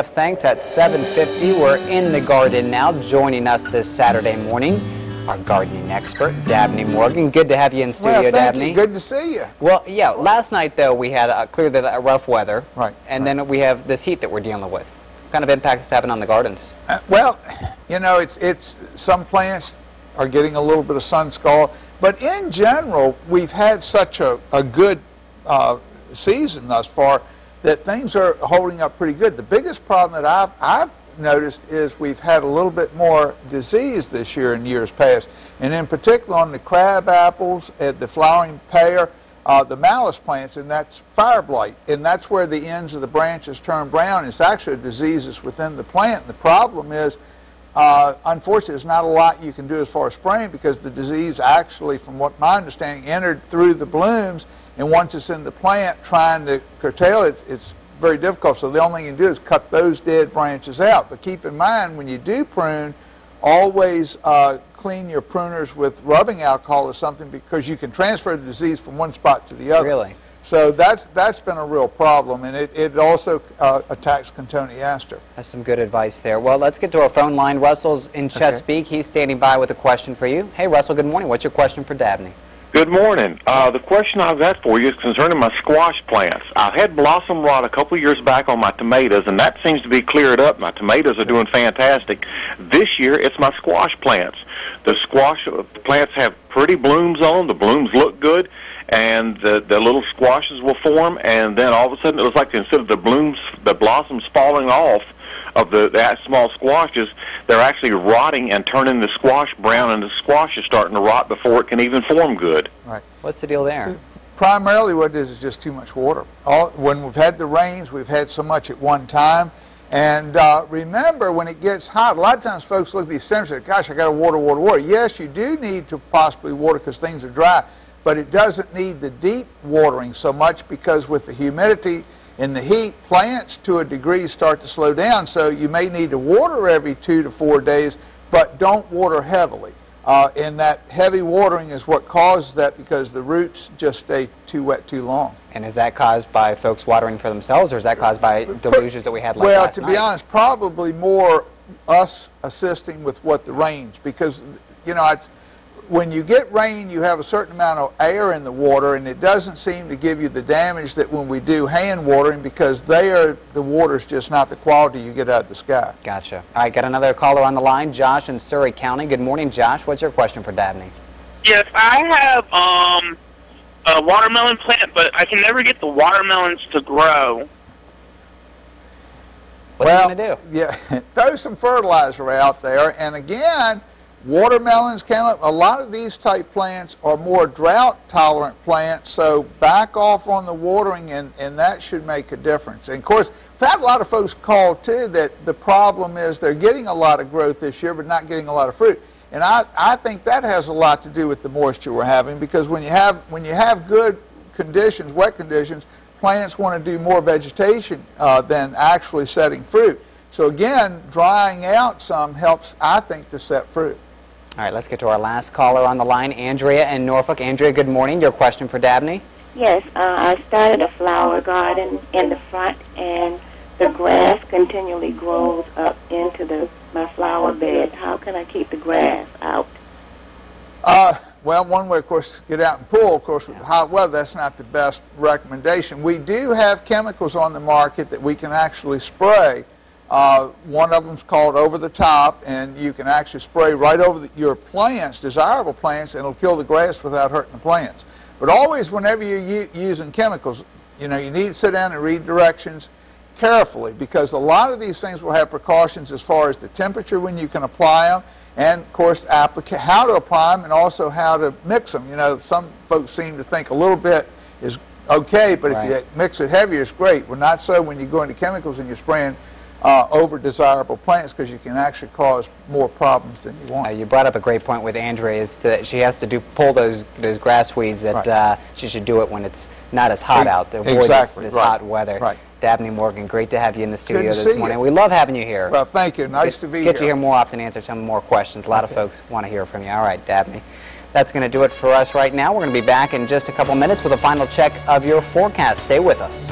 Thanks. At 7:50, we're in the garden now. Joining us this Saturday morning, our gardening expert, Dabney Morgan. Good to have you in studio, well, thank Dabney. You. Good to see you. Well, yeah, last night, though, we had clearly rough weather. Right. And then we have this heat that we're dealing with. What kind of impact is having on the gardens? Well, you know, it's some plants are getting a little bit of sun scald, but in general, we've had such a good season thus far that things are holding up pretty good. The biggest problem that I've noticed is we've had a little bit more disease this year in years past, and in particular on the crab apples, the flowering pear, the malice plants, and that's fire blight, and that's where the ends of the branches turn brown. It's actually diseases within the plant. And the problem is, unfortunately, there's not a lot you can do as far as spraying because the disease actually, from what my understanding, entered through the blooms, and once it's in the plant, trying to curtail it, it's very difficult. So the only thing you can do is cut those dead branches out. But keep in mind, when you do prune, always clean your pruners with rubbing alcohol or something, because you can transfer the disease from one spot to the other. Really? So that's been a real problem, and it also attacks cotoneaster. That's some good advice there. Well, let's get to our phone line. Russell's in Chesapeake. He's standing by with a question for you. Hey, Russell, good morning. What's your question for Dabney? Good morning. The question I've got for you is concerning my squash plants. I had blossom rot a couple of years back on my tomatoes, and that seems to be cleared up. My tomatoes are doing fantastic. This year, it's my squash plants. The squash plants have pretty blooms on them. The blooms look good, and the little squashes will form, and then all of a sudden, it looks like instead of the blossoms falling off of that small squashes, they're actually rotting and turning the squash brown, and the squash is starting to rot before it can even form good. Right. What's the deal there? Primarily what it is just too much water. When we've had the rains, we've had so much at one time. And remember, when it gets hot, a lot of times folks look at these temperatures and say, gosh, I got to water. Yes, you do need to possibly water because things are dry, but it doesn't need the deep watering so much, because with the humidity in the heat, plants to a degree start to slow down, so you may need to water every 2 to 4 days, but don't water heavily. And that heavy watering is what causes that, because the roots just stay too wet too long. And is that caused by folks watering for themselves, or is that caused by deluges that we had last night? Well, to be honest, probably more us assisting with what the rains, because, you know, when you get rain, you have a certain amount of air in the water, and it doesn't seem to give you the damage that when we do hand watering, because the water's just not the quality you get out of the sky. Gotcha. All right, got another caller on the line, Josh in Surrey County. Good morning, Josh. What's your question for Dabney? Yes, I have a watermelon plant, but I can never get the watermelons to grow. What are you going to do? Yeah, throw some fertilizer out there, and again, watermelons, cantaloupe, a lot of these type plants are more drought-tolerant plants, so back off on the watering, and that should make a difference. And of course, we've had a lot of folks call too that the problem is they're getting a lot of growth this year, but not getting a lot of fruit. And I think that has a lot to do with the moisture we're having, because when you have good conditions, wet conditions, plants want to do more vegetation than actually setting fruit. So again, drying out some helps, I think, to set fruit. All right, let's get to our last caller on the line, Andrea in Norfolk. Andrea, good morning. Your question for Dabney? Yes, I started a flower garden in the front, and the grass continually grows up into my flower bed. How can I keep the grass out? Well, one way, of course, get out and pull. Of course, with hot weather, that's not the best recommendation. We do have chemicals on the market that we can actually spray. One of them is called Over the Top, and you can actually spray right over your plants, desirable plants, and it'll kill the grass without hurting the plants. But always, whenever you're using chemicals, you know, you need to sit down and read directions carefully, because a lot of these things will have precautions as far as the temperature when you can apply them, and of course how to apply them, and also how to mix them. You know, some folks seem to think a little bit is okay, but if you mix it heavier, it's great. Well, not so when you go into chemicals and you're spraying over desirable plants, because you can actually cause more problems than you want. You brought up a great point with Andrea, is that she has to pull those grass weeds, that she should do it when it's not as hot out to avoid this hot weather. Right. Dabney Morgan, great to have you in the studio Good to this see morning. you. We love having you here. Well, thank you. Nice to be here. Get you here more often, answer some more questions. A lot of folks want to hear from you. All right, Dabney. That's going to do it for us right now. We're going to be back in just a couple minutes with a final check of your forecast. Stay with us.